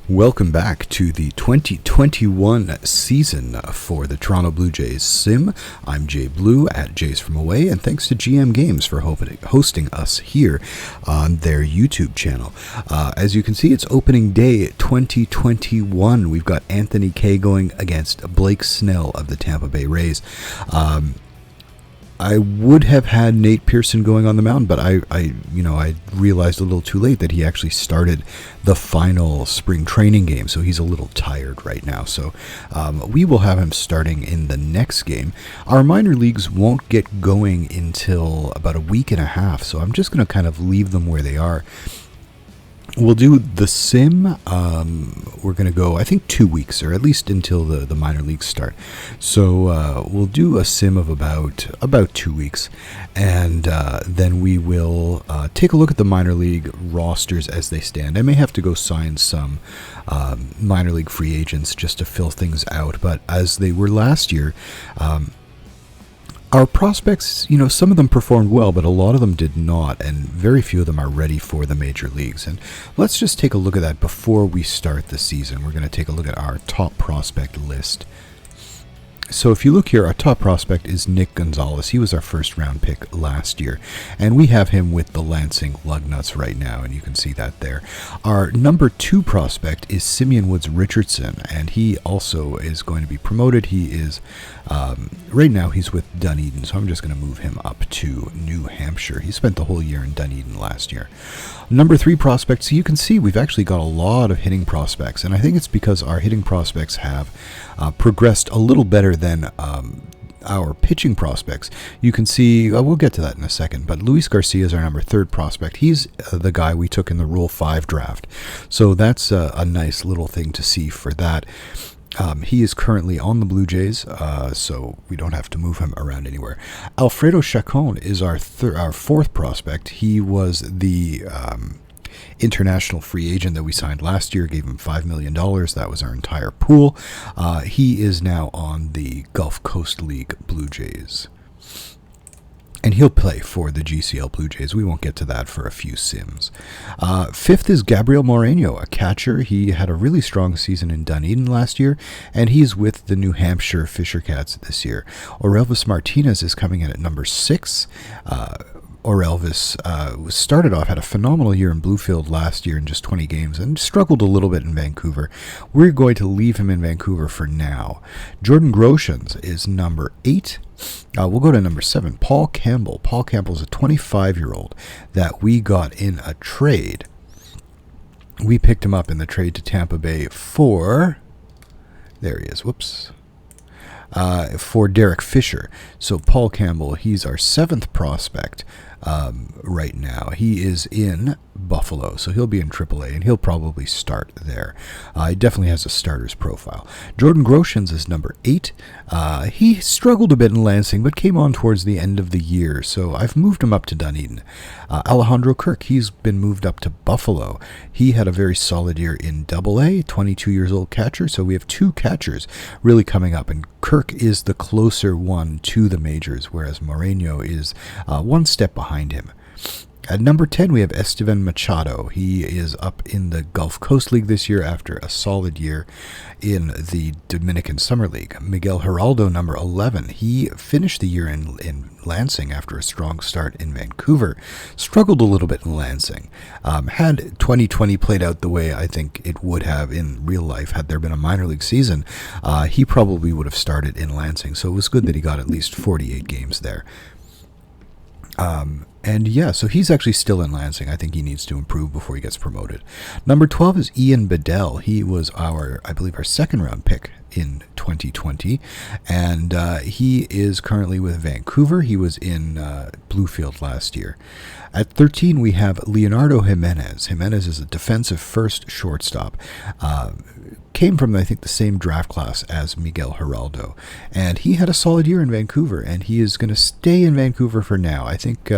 Welcome back to the 2021 season for the Toronto Blue Jays Sim. I'm JayBlue at Jays From Away, and thanks to GM Games for hosting us here on their YouTube channel. As you can see, it's opening day 2021. We've got Anthony Kay going against Blake Snell of the Tampa Bay Rays. I would have had Nate Pearson going on the mound, but I realized a little too late that he actually started the final spring training game, so he's a little tired right now. So we will have him starting in the next game. Our minor leagues won't get going until about a week and a half, so I'm just going to kind of leave them where they are. We'll do the sim. We're going to go, I think, 2 weeks, or at least until the minor leagues start. So we'll do a sim of about 2 weeks, and then we will take a look at the minor league rosters as they stand. I may have to go sign some minor league free agents just to fill things out, but as they were last year, our prospects, some of them performed well, but a lot of them did not, and very few of them are ready for the major leagues. And let's just take a look at that before we start the season. We're going to take a look at our top prospect list. So if you look here, our top prospect is Nick Gonzalez. He was our first round pick last year, and we have him with the Lansing Lugnuts right now, and you can see that there. Our number 2 prospect is Simeon Woods Richardson, and he also is going to be promoted. He is, right now he's with Dunedin, so I'm just going to move him up to New Hampshire. He spent the whole year in Dunedin last year. Number 3 prospect, so you can see we've actually got a lot of hitting prospects, and I think it's because our hitting prospects have progressed a little better than our pitching prospects. You can see, we'll get to that in a second, but Luis Garcia is our number 3 prospect. He's the guy we took in the Rule 5 draft, so that's a nice little thing to see for that. He is currently on the Blue Jays, so we don't have to move him around anywhere. Alfredo Chacon is our 4th prospect. He was the international free agent that we signed last year, gave him $5 million. That was our entire pool. He is now on the Gulf Coast League Blue Jays, and he'll play for the GCL Blue Jays. We won't get to that for a few sims. 5th is Gabriel Mourinho, a catcher. He had a really strong season in Dunedin last year, and he's with the New Hampshire Fisher Cats this year. Orelvis Martinez is coming in at number 6. Orelvis started off, had a phenomenal year in Bluefield last year in just 20 games and struggled a little bit in Vancouver. We're going to leave him in Vancouver for now. Jordan Groshans is number 8. We'll go to number 7, Paul Campbell. Paul Campbell is a 25-year-old that we got in a trade. We picked him up in the trade to Tampa Bay for, there he is, for Derek Fisher. So Paul Campbell, he's our 7th prospect right now. He is in Buffalo, so he'll be in AAA, and he'll probably start there. He definitely has a starter's profile. Jordan Groshans is number 8. He struggled a bit in Lansing, but came on towards the end of the year, so I've moved him up to Dunedin. Alejandro Kirk, he's been moved up to Buffalo. He had a very solid year in AA, 22 years old catcher, so we have 2 catchers really coming up, and Kirk is the closer one to the majors, whereas Mourinho is one step behind him. At number 10, we have Esteven Machado. He is up in the Gulf Coast League this year after a solid year in the Dominican Summer League. Miguel Geraldo, number 11. He finished the year in Lansing after a strong start in Vancouver. Struggled a little bit in Lansing. Had 2020 played out the way I think it would have in real life, had there been a minor league season, he probably would have started in Lansing. So it was good that he got at least 48 games there. And yeah, so he's actually still in Lansing. I think he needs to improve before he gets promoted. Number 12 is Ian Bedell. He was I believe our 2nd round pick in 2020, and he is currently with Vancouver. He was in Bluefield last year. At 13, we have Leonardo Jimenez. Jimenez is a defensive first shortstop. Came from, I think, the same draft class as Miguel Geraldo, and he had a solid year in Vancouver, and he is going to stay in Vancouver for now. I think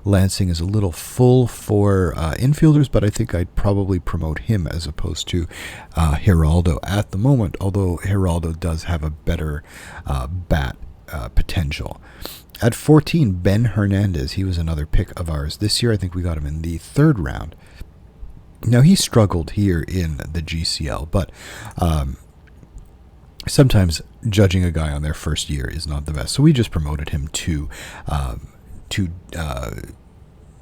Lansing is a little full for infielders, but I think I'd probably promote him as opposed to Geraldo at the moment, although Geraldo does have a better bat potential. At 14, Ben Hernandez. He was another pick of ours this year. I think we got him in the 3rd round. Now, he struggled here in the GCL, but sometimes judging a guy on their first year is not the best. So we just promoted him to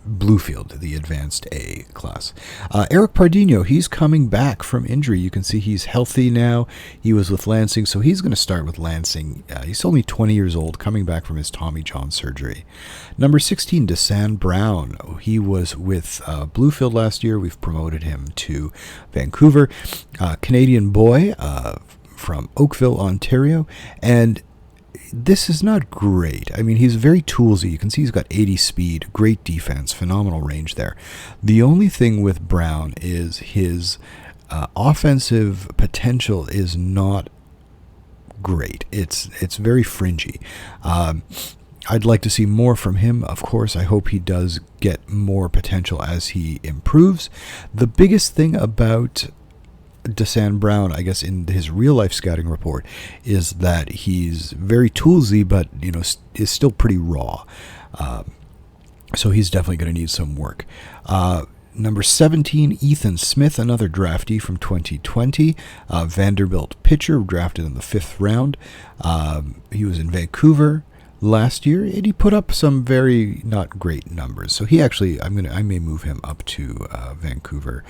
Bluefield, the advanced A class. Eric Pardinho, he's coming back from injury. You can see he's healthy now. He was with Lansing, so he's going to start with Lansing. He's only 20 years old, coming back from his Tommy John surgery. Number 16, Desan Brown. He was with Bluefield last year. We've promoted him to Vancouver. Canadian boy from Oakville, Ontario, and this is not great. I mean, he's very toolsy. You can see he's got 80 speed, great defense, phenomenal range there. The only thing with Brown is his offensive potential is not great. It's very fringy. I'd like to see more from him. Of course, I hope he does get more potential as he improves. The biggest thing about Desan Brown, I guess, in his real life scouting report, is that he's very toolsy, but is still pretty raw. So he's definitely going to need some work. Number 17, Ethan Smith, another draftee from 2020, Vanderbilt pitcher, drafted in the 5th round. He was in Vancouver last year, and he put up some very not great numbers. So he actually, I may move him up to Vancouver.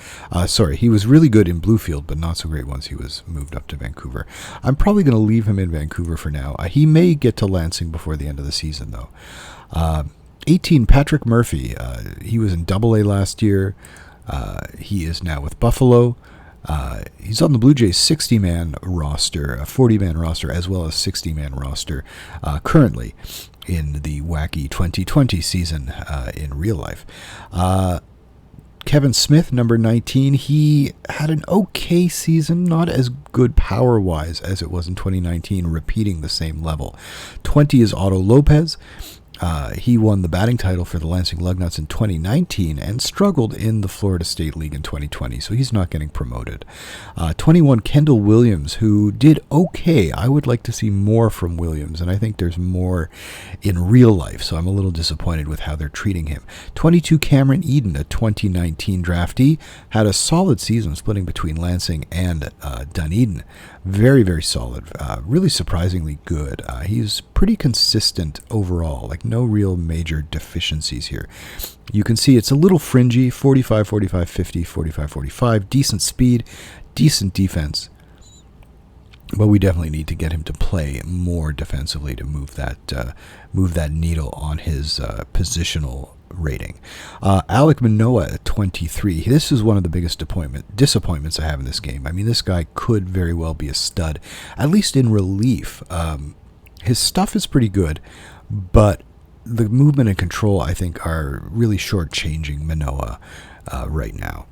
He was really good in Bluefield, but not so great once he was moved up to Vancouver. I'm probably going to leave him in Vancouver for now. He may get to Lansing before the end of the season, though. 18, Patrick Murphy. He was in AA last year. He is now with Buffalo. He's on the Blue Jays 60-man roster, a 40-man roster, as well as 60-man roster currently in the wacky 2020 season in real life. Kevin Smith, number 19, he had an okay season, not as good power-wise as it was in 2019, repeating the same level. 20 is Otto Lopez. He won the batting title for the Lansing Lugnuts in 2019 and struggled in the Florida State League in 2020, so he's not getting promoted. 21, Kendall Williams, who did okay. I would like to see more from Williams, and I think there's more in real life, so I'm a little disappointed with how they're treating him. 22, Cameron Eden, a 2019 draftee, had a solid season splitting between Lansing and Dunedin. Very, very solid. Really surprisingly good. He's pretty consistent overall, like no real major deficiencies here. You can see it's a little fringy, 45, 45, 50, 45, 45, decent speed, decent defense. But we definitely need to get him to play more defensively to move that needle on his positional rating. Alec Manoa at 23. This is one of the biggest disappointments I have in this game. I mean, this guy could very well be a stud, at least in relief. His stuff is pretty good, but the movement and control, I think, are really shortchanging Manoa right now.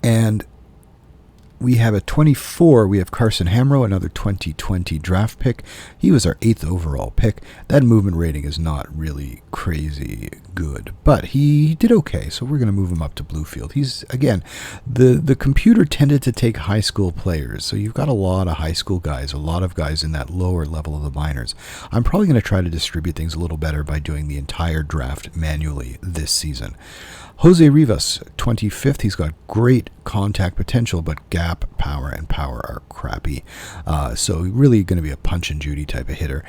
And we have at 24, we have Carson Hamro, another 2020 draft pick. He was our 8th overall pick. That movement rating is not really crazy good, but he did okay, so we're going to move him up to Bluefield. He's, again, the computer tended to take high school players, so you've got a lot of high school guys, a lot of guys in that lower level of the minors. I'm probably going to try to distribute things a little better by doing the entire draft manually this season. Jose Rivas, 25th. He's got great contact potential, but gap, power, and power are crappy. So really going to be a punch and Judy type of hitter.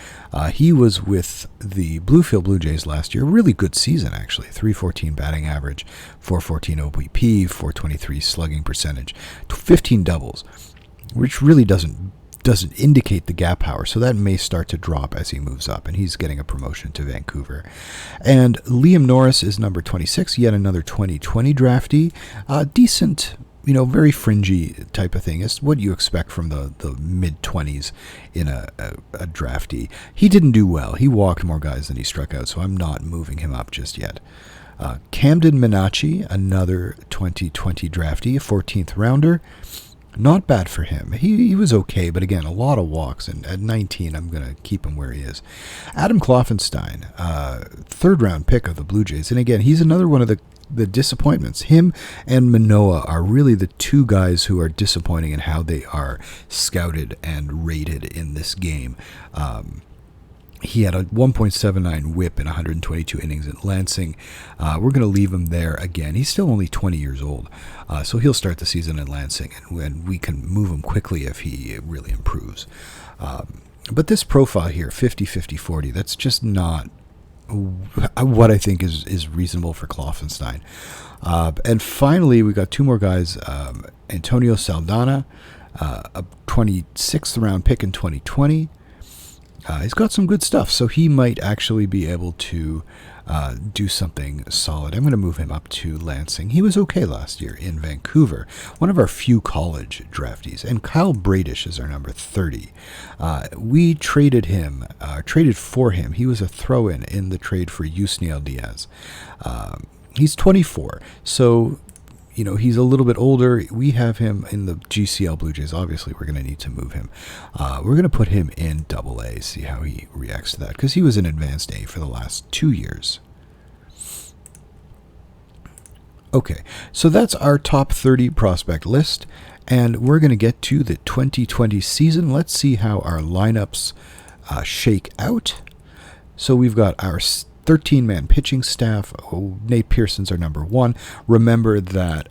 He was with the Bluefield Blue Jays last year. Really good season, actually. 314 batting average, 414 OPP, 423 slugging percentage, 15 doubles, which really doesn't indicate the gap power, so that may start to drop as he moves up, and he's getting a promotion to Vancouver. And Liam Norris is number 26, yet another 2020 draftee. Decent, very fringy type of thing. It's what you expect from the mid-20s in a draftee. He didn't do well. He walked more guys than he struck out, so I'm not moving him up just yet. Camden Minachi, another 2020 draftee, a 14th rounder. Not bad for him. He was okay, but again, a lot of walks, and at 19, I'm going to keep him where he is. Adam Clothenstein, 3rd round pick of the Blue Jays, and again, he's another one of the disappointments. Him and Manoa are really the two guys who are disappointing in how they are scouted and rated in this game. He had a 1.79 whip in 122 innings at Lansing. We're going to leave him there again. He's still only 20 years old, so he'll start the season at Lansing, and we can move him quickly if he really improves. But this profile here, 50-50-40, that's just not what I think is reasonable for Clothenstein. And finally, we got two more guys. Antonio Saldana, a 26th round pick in 2020. He's got some good stuff, so he might actually be able to do something solid. I'm going to move him up to Lansing. He was okay last year in Vancouver, one of our few college draftees. And Kyle Bradish is our number 30. We traded for him. He was a throw-in in the trade for Yusniel Diaz. He's 24, so he's a little bit older. We have him in the GCL Blue Jays. Obviously, we're going to need to move him. We're going to put him in AA, see how he reacts to that, because he was in Advanced A for the last 2 years. Okay, so that's our top 30 prospect list, and we're going to get to the 2020 season. Let's see how our lineups shake out. So we've got our 13-man pitching staff. Nate Pearson's our number 1. Remember that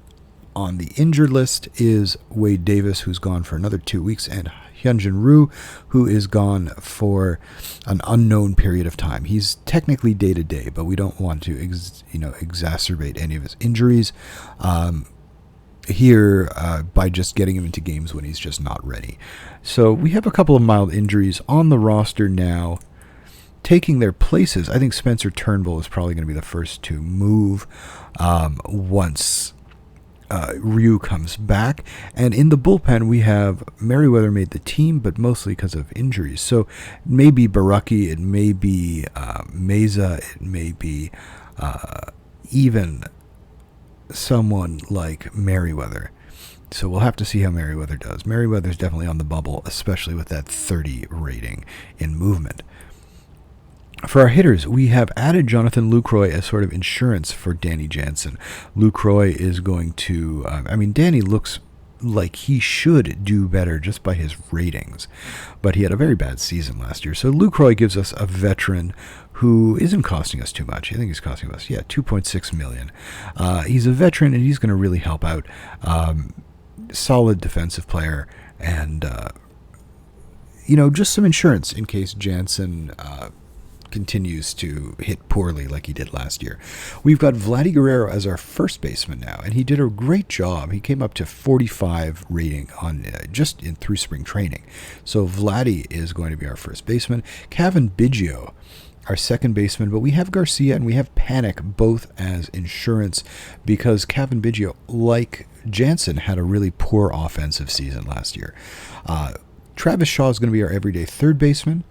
on the injured list is Wade Davis, who's gone for another 2 weeks, and Hyunjin Ryu, who is gone for an unknown period of time. He's technically day-to-day, but we don't want to exacerbate any of his injuries by just getting him into games when he's just not ready. So we have a couple of mild injuries on the roster now. Taking their places, I think Spencer Turnbull is probably going to be the first to move once Ryu comes back. And in the bullpen, we have Merriweather made the team, but mostly because of injuries. So it may be Baraki, it may be Meza, it may be even someone like Merriweather. So we'll have to see how Merriweather does. Merriweather's definitely on the bubble, especially with that 30 rating in movement. For our hitters, we have added Jonathan Lucroy as sort of insurance for Danny Jansen. Lucroy is going to... Danny looks like he should do better just by his ratings, but he had a very bad season last year. So Lucroy gives us a veteran who isn't costing us too much. I think he's costing us, $2.6 million. He's a veteran, and he's going to really help out. Solid defensive player, and, just some insurance in case Jansen... continues to hit poorly like he did last year. We've got Vladi Guerrero as our first baseman now, and he did a great job. He came up to 45 rating on through spring training. So Vladi is going to be our first baseman. Kevin Biggio, our second baseman, but we have Garcia and we have Panic both as insurance because Kevin Biggio, like Jansen, had a really poor offensive season last year. Travis Shaw is going to be our everyday third baseman.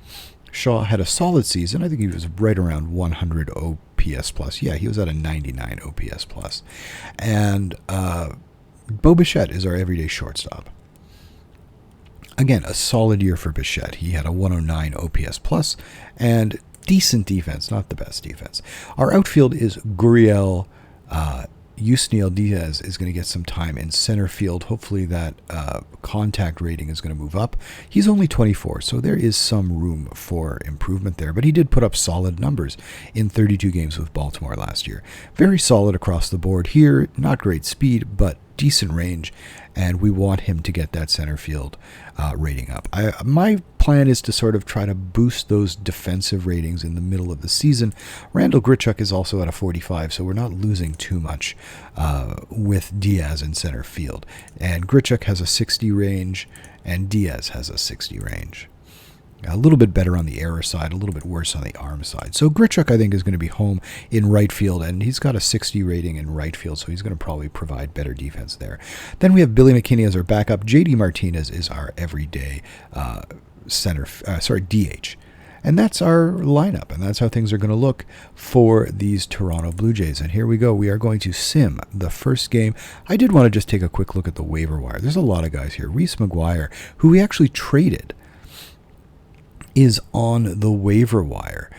Shaw had a solid season. I think he was right around 100 OPS plus. Yeah, he was at a 99 OPS plus. And Bo Bichette is our everyday shortstop. Again, a solid year for Bichette. He had a 109 OPS plus and decent defense, not the best defense. Our outfield is Gurriel. Yusniel Diaz is going to get some time in center field. Hopefully that contact rating is going to move up. He's only 24, so there is some room for improvement there. But he did put up solid numbers in 32 games with Baltimore last year. Very solid across the board here. Not great speed, but decent range. And we want him to get that center field rating up. My plan is to sort of try to boost those defensive ratings in the middle of the season. Randall Grichuk is also at a 45, so we're not losing too much with Diaz in center field. And Grichuk has a 60 range, and Diaz has a 60 range. A little bit better on the error side, a little bit worse on the arm side. So Grichuk, I think, is going to be home in right field, and he's got a 60 rating in right field, so he's going to probably provide better defense there. Then we have Billy McKinney as our backup. JD Martinez is our everyday DH. And that's our lineup, and that's how things are going to look for these Toronto Blue Jays. And here we go. We are going to sim the first game. I did want to just take a quick look at the waiver wire. There's a lot of guys here. Reese McGuire, who we actually traded, is on the waiver wire.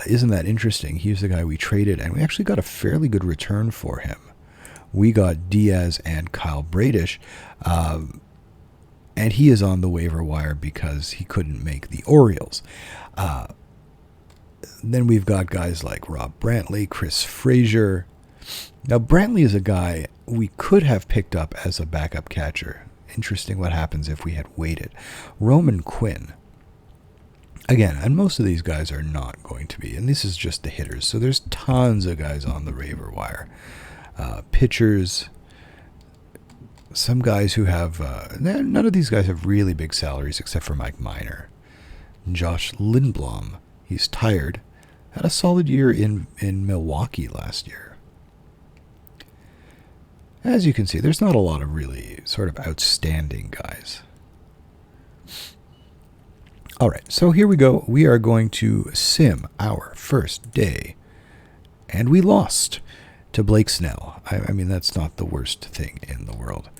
Isn't that interesting? He's the guy we traded, and we actually got a fairly good return for him. We got Diaz and Kyle Bradish, and he is on the waiver wire because he couldn't make the Orioles. Then we've got guys like Rob Brantley, Chris Frazier. Now, Brantley is a guy we could have picked up as a backup catcher. Interesting what happens if we had waited. Roman Quinn. Again, and most of these guys are not going to be, and this is just the hitters, so there's tons of guys on the waiver wire. Pitchers, some guys who have, none of these guys have really big salaries except for Mike Minor. Josh Lindblom, he's tired, had a solid year in Milwaukee last year. As you can see, there's not a lot of really sort of outstanding guys. All right, so here we go. We are going to sim our first day. And we lost to Blake Snell. I mean, that's not the worst thing in the world.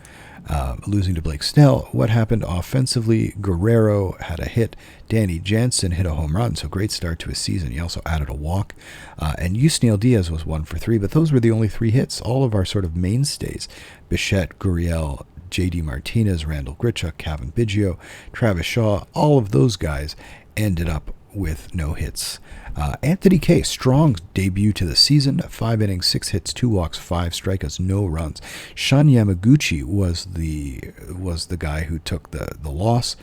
Losing to Blake Snell. What happened offensively? Guerrero had a hit. Danny Jansen hit a home run, so great start to his season. He also added a walk. And Yusniel Diaz was 1 for 3, but those were the only 3 hits. All of our sort of mainstays, Bichette, Gurriel, J.D. Martinez, Randall Grichuk, Kevin Biggio, Travis Shaw, all of those guys ended up with no hits. Anthony Kay, strong debut to the season, 5 innings, 6 hits, 2 walks, 5 strikeouts, no runs. Shun Yamaguchi was the guy who took the loss,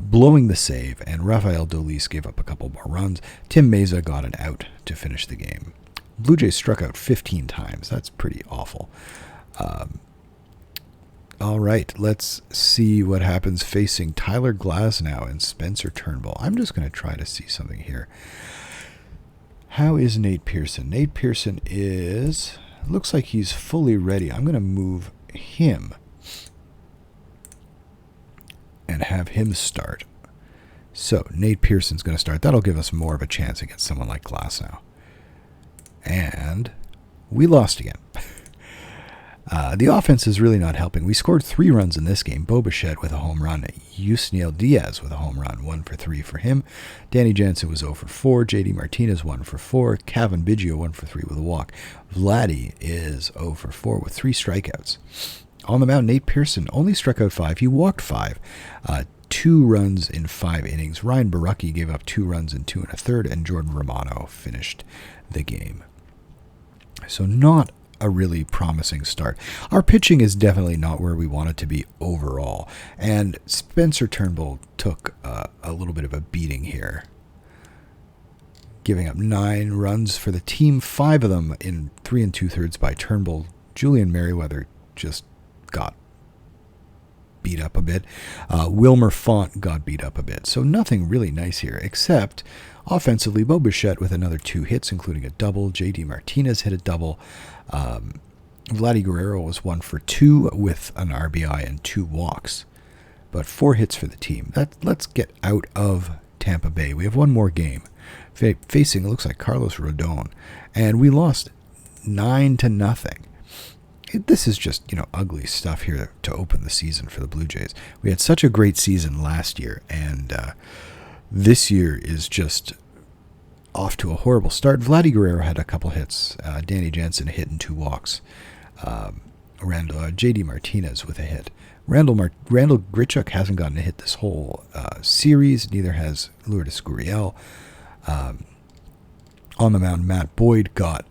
blowing the save, and Rafael Dolis gave up a couple more runs. Tim Meza got an out to finish the game. Blue Jays struck out 15 times. That's pretty awful. All right, let's see what happens facing Tyler Glasnow and Spencer Turnbull. I'm just going to try to see something here. How is Nate Pearson? Nate Pearson looks like he's fully ready. I'm going to move him and have him start. So Nate Pearson's going to start. That'll give us more of a chance against someone like Glasnow. And we lost again. The offense is really not helping. We scored 3 runs in this game. Bo Bichette with a home run. Yusniel Diaz with a home run. 1 for 3 for him. Danny Jansen was 0 for 4. J.D. Martinez 1 for 4. Kevin Biggio 1 for 3 with a walk. Vladi is 0 for 4 with 3 strikeouts. On the mound, Nate Pearson only struck out 5. He walked 5. 2 runs in 5 innings. Ryan Barucki gave up 2 runs in 2 1/3, and Jordan Romano finished the game. So not a really promising start. Our pitching is definitely not where we want it to be overall, and Spencer Turnbull took a little bit of a beating here, giving up 9 runs for the team, 5 of them in 3 2/3 by Turnbull. Julian Merriweather just got beat up a bit. Wilmer Font got beat up a bit. So nothing really nice here, except offensively, Bo Bichette with another 2 hits, including a double. J.D. Martinez hit a double. Vladi Guerrero was 1 for 2 with an RBI and 2 walks. But 4 hits for the team. Let's get out of Tampa Bay. We have one more game. Facing, it looks like Carlos Rodon. And we lost 9-0. This is just, ugly stuff here to open the season for the Blue Jays. We had such a great season last year, and this year is just off to a horrible start. Vladi Guerrero had a couple hits. Danny Jansen hit and 2 walks. J.D. Martinez with a hit. Randall Grichuk hasn't gotten a hit this whole series. Neither has Lourdes Gurriel. On the mound, Matt Boyd got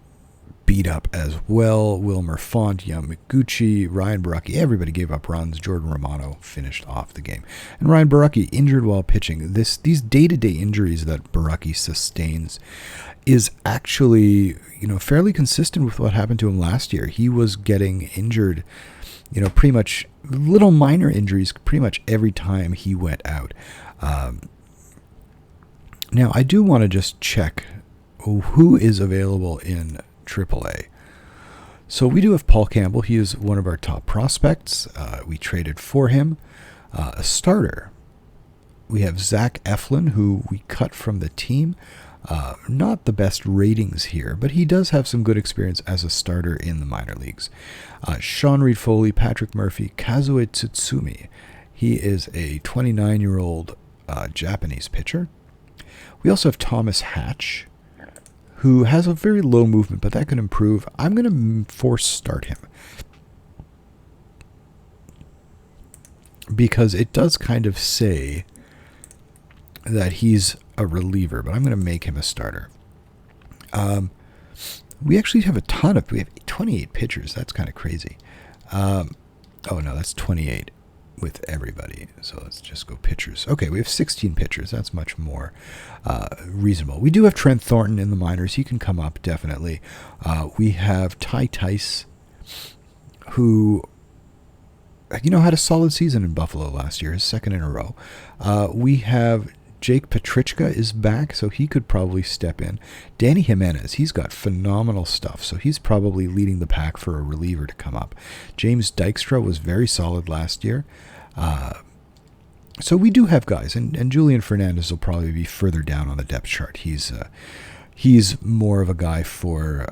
beat up as well. Wilmer Font, Yamaguchi, Ryan Barucki, everybody gave up runs. Jordan Romano finished off the game. And Ryan Barucki injured while pitching. These day-to-day injuries that Barucki sustains is actually, fairly consistent with what happened to him last year. He was getting injured, pretty much little minor injuries pretty much every time he went out. Now, I do want to just check who is available in AAA. So we do have Paul Campbell. He is one of our top prospects. We traded for him. A starter. We have Zach Eflin, who we cut from the team. Not the best ratings here, but he does have some good experience as a starter in the minor leagues. Sean Reed Foley, Patrick Murphy, Kazue Tsutsumi. He is a 29-year-old Japanese pitcher. We also have Thomas Hatch, who has a very low movement, but that can improve. I'm going to force start him because it does kind of say that he's a reliever, but I'm going to make him a starter. We actually have we have 28 pitchers. That's kind of crazy. Oh no, that's 28 with everybody. So let's just go pitchers. Okay, we have 16 pitchers. That's much more reasonable. We do have Trent Thornton in the minors. He can come up, definitely. We have Ty Tice, who, had a solid season in Buffalo last year, his second in a row. We have Jake Petrichka is back, so he could probably step in. Danny Jimenez, he's got phenomenal stuff, so he's probably leading the pack for a reliever to come up. James Dykstra was very solid last year. So we do have guys, and Julian Fernandez will probably be further down on the depth chart. He's more of a guy for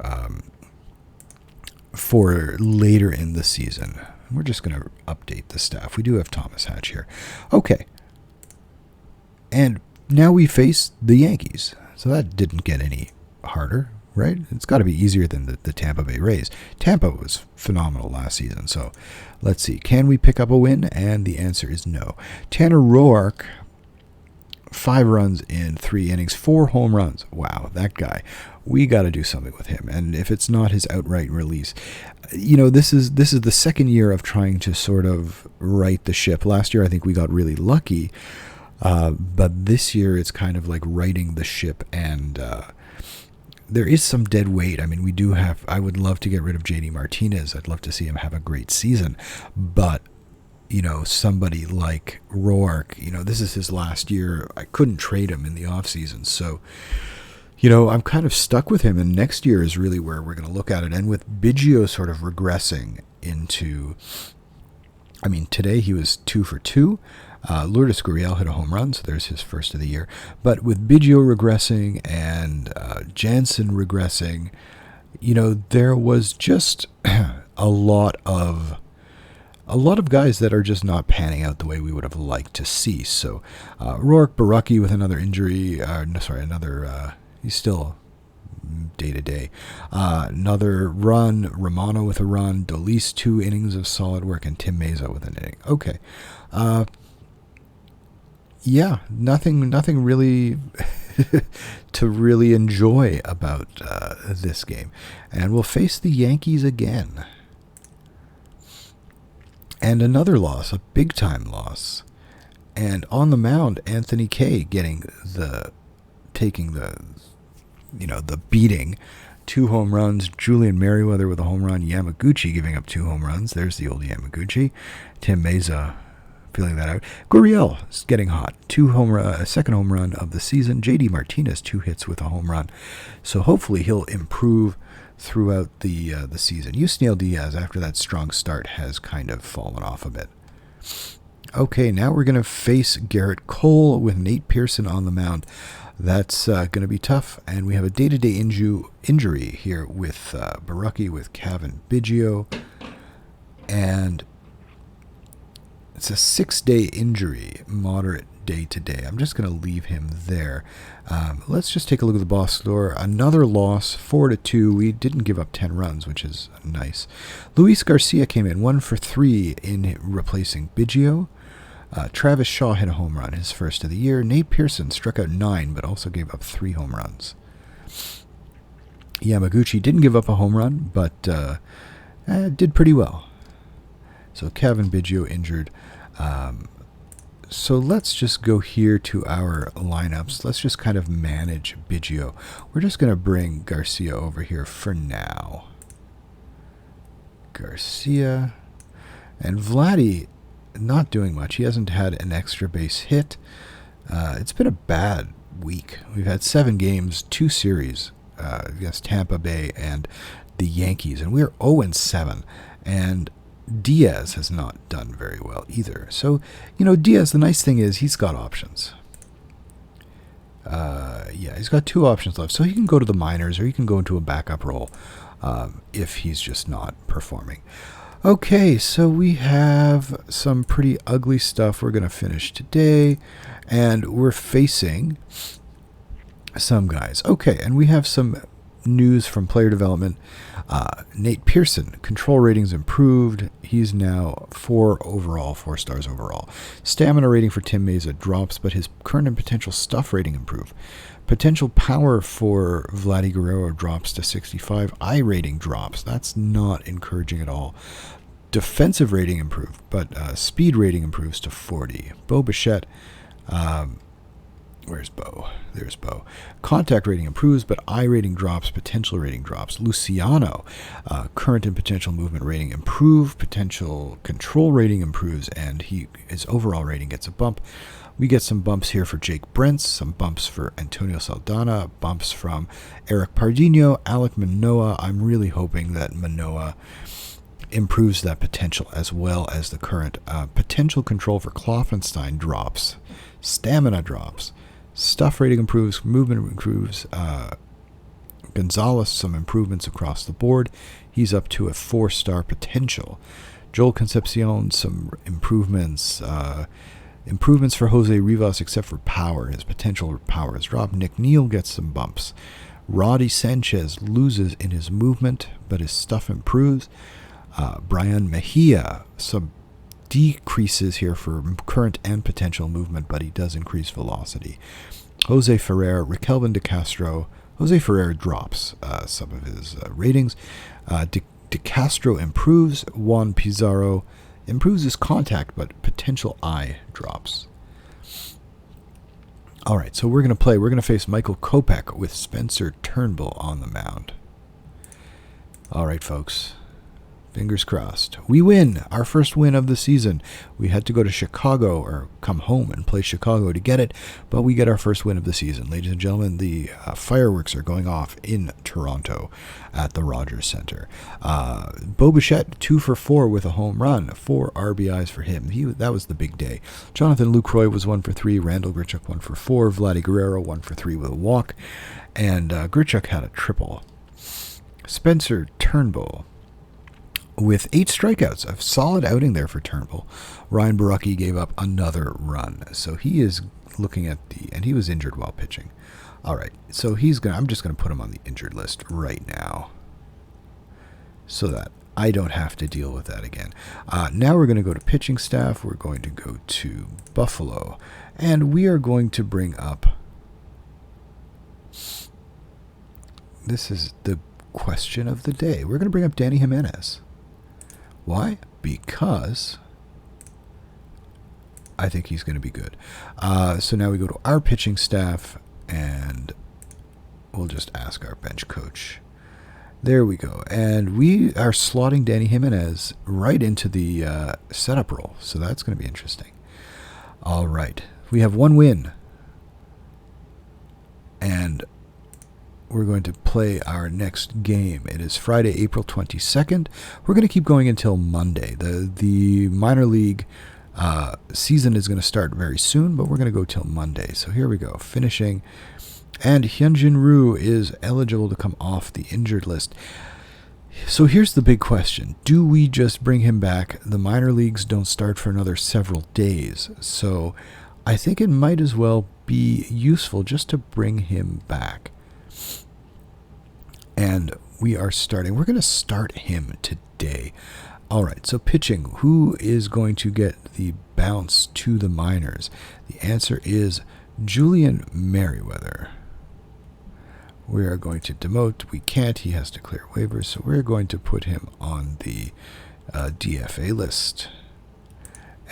later in the season. We're just going to update the staff. We do have Thomas Hatch here. Okay. And now we face the Yankees. So that didn't get any harder, right? It's got to be easier than the Tampa Bay Rays. Tampa was phenomenal last season. So let's see. Can we pick up a win? And the answer is no. Tanner Roark, 5 runs in 3 innings, 4 home runs. Wow, that guy. We got to do something with him. And if it's not his outright release, this is the second year of trying to sort of right the ship. Last year, I think we got really lucky. But this year it's kind of like righting the ship, and there is some dead weight. I mean, I would love to get rid of JD Martinez. I'd love to see him have a great season. But, somebody like Roark, this is his last year. I couldn't trade him in the offseason. So, I'm kind of stuck with him. And next year is really where we're going to look at it. And with Biggio sort of regressing into, today he was 2 for 2. Lourdes Gurriel hit a home run, so there's his first of the year. But with Biggio regressing and Jansen regressing, there was just a lot of guys that are just not panning out the way we would have liked to see. So Roark, Baraki with another injury. He's still day-to-day. Another run, Romano with a run, Dolis 2 innings of solid work, and Tim Meza with an inning. Okay. Yeah, nothing really to really enjoy about this game. And we'll face the Yankees again. And another loss, a big-time loss. And on the mound, Anthony Kay taking the beating. 2 home runs, Julian Merriweather with a home run, Yamaguchi giving up 2 home runs. There's the old Yamaguchi. Tim Meza feeling that out. Gurriel is getting hot. Second home run of the season. JD Martinez, 2 hits with a home run. So hopefully he'll improve throughout the season. Yusniel Diaz, after that strong start, has kind of fallen off a bit. Okay, now we're going to face Garrett Cole with Nate Pearson on the mound. That's going to be tough. And we have a day-to-day injury here with Baraki, with Kevin Biggio. And it's a 6-day injury, moderate day-to-day. I'm just going to leave him there. Let's just take a look at the box score. Another loss, 4-2. We didn't give up 10 runs, which is nice. Luis Garcia came in 1 for 3 in replacing Biggio. Travis Shaw hit a home run, his first of the year. Nate Pearson struck out 9, but also gave up 3 home runs. Yamaguchi didn't give up a home run, but did pretty well. So Kevin Biggio injured. So let's just go here to our lineups. Let's just kind of manage Biggio. We're just going to bring Garcia over here for now. Garcia. And Vladi, not doing much. He hasn't had an extra base hit. It's been a bad week. We've had 7 games, 2 series against Tampa Bay and the Yankees. And we're 0-7. And Diaz has not done very well either. So, Diaz, the nice thing is he's got options. He's got 2 options left. So he can go to the minors or he can go into a backup role if he's just not performing. Okay, so we have some pretty ugly stuff we're going to finish today. And we're facing some guys. Okay, and we have some news from player development. Nate Pearson, control ratings improved. He's now 4 stars overall. Stamina rating for Tim Meza drops, but his current and potential stuff rating improved. Potential power for Vladi Guerrero drops to 65. I rating drops. That's not encouraging at all. Defensive rating improved, but speed rating improves to 40. Bo Bichette, where's Bo? There's Bo. Contact rating improves, but I rating drops, potential rating drops. Luciano, current and potential movement rating improve, potential control rating improves, and his overall rating gets a bump. We get some bumps here for Jake Brents, some bumps for Antonio Saldana, bumps from Eric Pardinho, Alec Manoa. I'm really hoping that Manoa improves that potential, as well as the current potential control for Clothenstein drops. Stamina drops. Stuff rating improves. Movement improves. Gonzalez, some improvements across the board. He's up to a 4-star potential. Joel Concepcion, some improvements. Improvements for Jose Rivas, except for power. His potential power has dropped. Nick Neal gets some bumps. Roddy Sanchez loses in his movement, but his stuff improves. Brian Mejia, some decreases here for current and potential movement, but he does increase velocity. Jose Ferrer, Raquelvin De Castro. Jose Ferrer drops some of his ratings. De Castro improves. Juan Pizarro improves his contact, but potential eye drops. All right, so we're going to play. We're going to face Michael Kopech with Spencer Turnbull on the mound. All right, folks. Fingers crossed. We win our first win of the season. We had to go to Chicago or come home and play Chicago to get it, but we get our first win of the season. Ladies and gentlemen, the fireworks are going off in Toronto at the Rogers Center. Bo Bichette, 2 for 4 with a home run, 4 RBIs for him. That was the big day. Jonathan Lucroy was 1 for 3. Randall Grichuk 1 for 4. Vladi Guerrero 1 for 3 with a walk, and Grichuk had a triple. Spencer Turnbull with 8 strikeouts, a solid outing there for Turnbull. Ryan Baracki gave up another run, so he is looking at and he was injured while pitching. All right, so I'm just gonna put him on the injured list right now, so that I don't have to deal with that again. Now we're gonna go to pitching staff. We're going to go to Buffalo, and we are going to bring up. This is the question of the day. We're gonna bring up Danny Jimenez. Why? Because I think he's going to be good. So now we go to our pitching staff, and we'll just ask our bench coach. There we go. And we are slotting Danny Jimenez right into the setup role. So that's going to be interesting. All right. We have 1 win. And we're going to play our next game. It is Friday, April 22nd. We're going to keep going until Monday. The minor league season is going to start very soon, but we're going to go till Monday. So here we go, finishing. And Hyunjin Ryu is eligible to come off the injured list. So here's the big question. Do we just bring him back? The minor leagues don't start for another several days. So I think it might as well be useful just to bring him back. And we're going to start him today. All right, so pitching. Who is going to get the bounce to the minors? The answer is Julian Merriweather. We are going to demote. We can't. He has to clear waivers, so we're going to put him on the DFA list.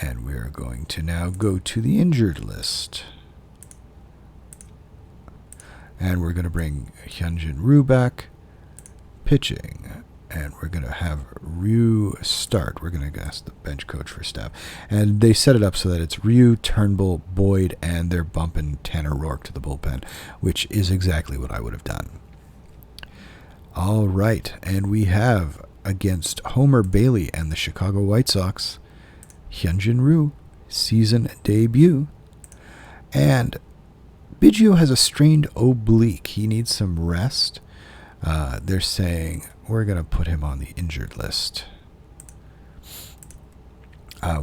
And we're going to now go to the injured list. And we're going to bring Hyunjin Ryu back. Pitching, and we're going to have Ryu start. We're going to ask the bench coach for staff, and they set it up so that it's Ryu, Turnbull, Boyd, and they're bumping Tanner Rourke to the bullpen, which is exactly what I would have done. All right, and we have against Homer Bailey and the Chicago White Sox, Hyunjin Ryu, season debut, and Biggio has a strained oblique. He needs some rest. They're saying we're going to put him on the injured list.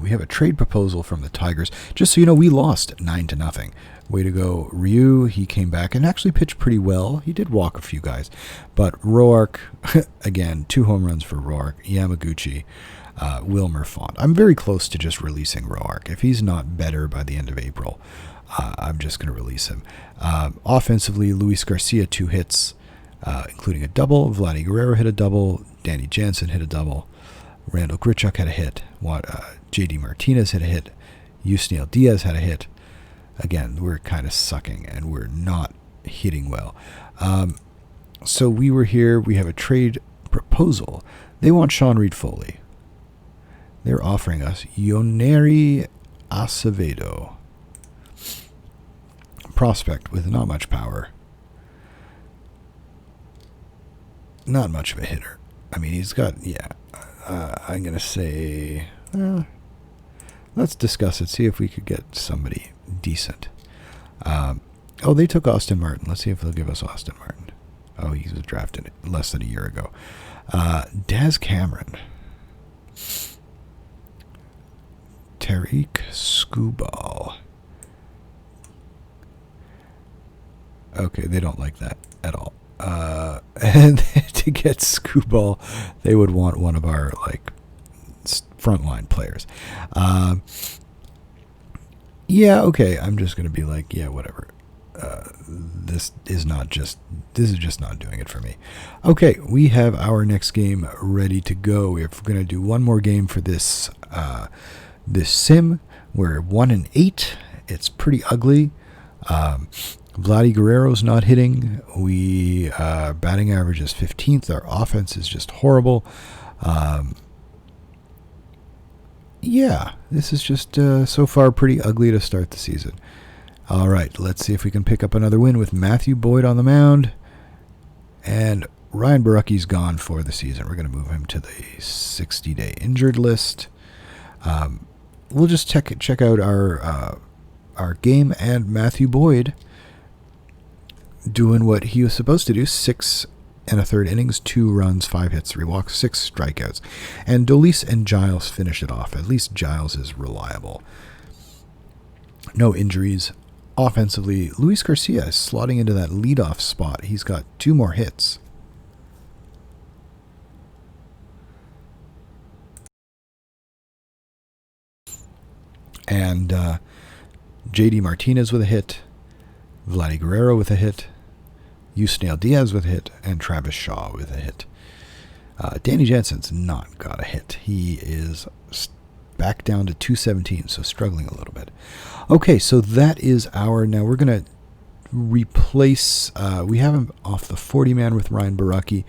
We have a trade proposal from the Tigers. Just so you know, we lost 9-0. Way to go, Ryu. He came back and actually pitched pretty well. He did walk a few guys. But Roark, again, 2 home runs for Roark. Yamaguchi, Wilmer Font. I'm very close to just releasing Roark. If he's not better by the end of April, I'm just going to release him. Offensively, Luis Garcia, 2 hits, including a double. Vladi Guerrero hit a double. Danny Jansen hit a double. Randall Grichuk had a hit. J.D. Martinez had a hit. Yusniel Diaz had a hit. Again, we're kind of sucking, and we're not hitting well. So we were here. We have a trade proposal. They want Sean Reed-Foley. They're offering us Yoneri Acevedo. Prospect with not much power. Not much of a hitter. I mean, he's got, I'm going to say, let's discuss it, see if we could get somebody decent. They took Austin Martin. Let's see if they'll give us Austin Martin. Oh, he was drafted less than a year ago. Daz Cameron. Tariq Skubal. Okay, they don't like that at all. And to get Skubal, they would want one of our frontline players. Okay, I'm just gonna be like, whatever. This is just not doing it for me. Okay, we have our next game ready to go. We're gonna do one more game for this sim. We're 1-8. It's pretty ugly. Vladi Guerrero's not hitting. We batting average is 15th. Our offense is just horrible. This is just so far pretty ugly to start the season. All right, let's see if we can pick up another win with Matthew Boyd on the mound. And Ryan Borucki's gone for the season. We're going to move him to the 60-day injured list. We'll just check out our game, and Matthew Boyd doing what he was supposed to do. 6 1/3 innings, 2 runs, 5 hits, 3 walks, 6 strikeouts. And Dolis and Giles finish it off. At least Giles is reliable. No injuries. Offensively, Luis Garcia is slotting into that leadoff spot. He's got 2 more hits. And J.D. Martinez with a hit. Vladi Guerrero with a hit. Yusniel Diaz with a hit, and Travis Shaw with a hit. Danny Jansen's not got a hit. He is back down to 217, so struggling a little bit. Okay, so that is now we're going to replace, we have him off the 40-man with Ryan Borucki.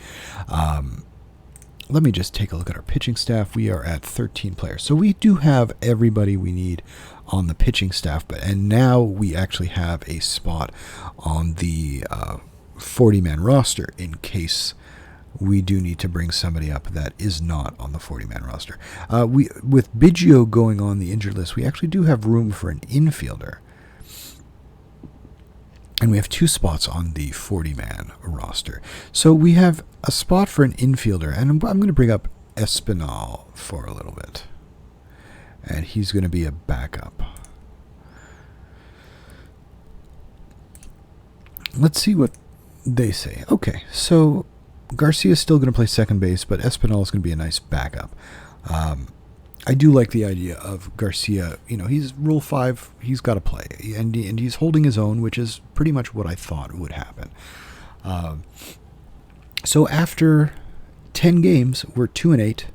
Let me just take a look at our pitching staff. We are at 13 players. So we do have everybody we need on the pitching staff, and now we actually have a spot on the 40-man roster in case we do need to bring somebody up that is not on the 40-man roster. With Biggio going on the injured list, we actually do have room for an infielder. And we have 2 spots on the 40-man roster. So we have a spot for an infielder, and I'm going to bring up Espinal for a little bit. And he's going to be a backup. Let's see what they say. Okay, so Garcia is still going to play second base, but Espinal is going to be a nice backup. I do like the idea of Garcia. He's Rule 5. He's got to play, and he's holding his own, which is pretty much what I thought would happen. So after 10 games, we're 2-8.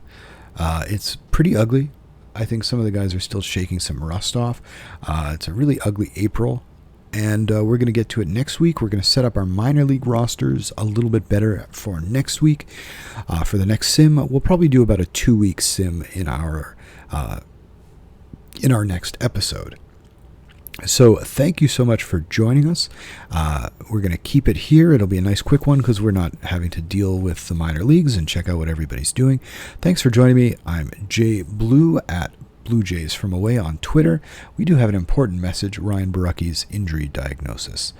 It's pretty ugly. I think some of the guys are still shaking some rust off. It's a really ugly April. And we're going to get to it next week. We're going to set up our minor league rosters a little bit better for next week. For the next sim, we'll probably do about a 2-week sim in our next episode. So thank you so much for joining us. We're going to keep it here. It'll be a nice quick one because we're not having to deal with the minor leagues and check out what everybody's doing. Thanks for joining me. I'm JayBlue at Blue Jays from Away on Twitter. We do have an important message: Ryan Borucki's injury diagnosis.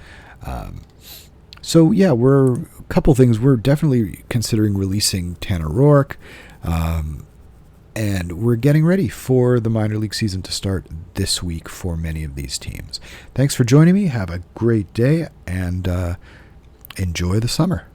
We're a couple things. We're definitely considering releasing Tanner Roark. And we're getting ready for the minor league season to start this week for many of these teams. Thanks for joining me. Have a great day and enjoy the summer.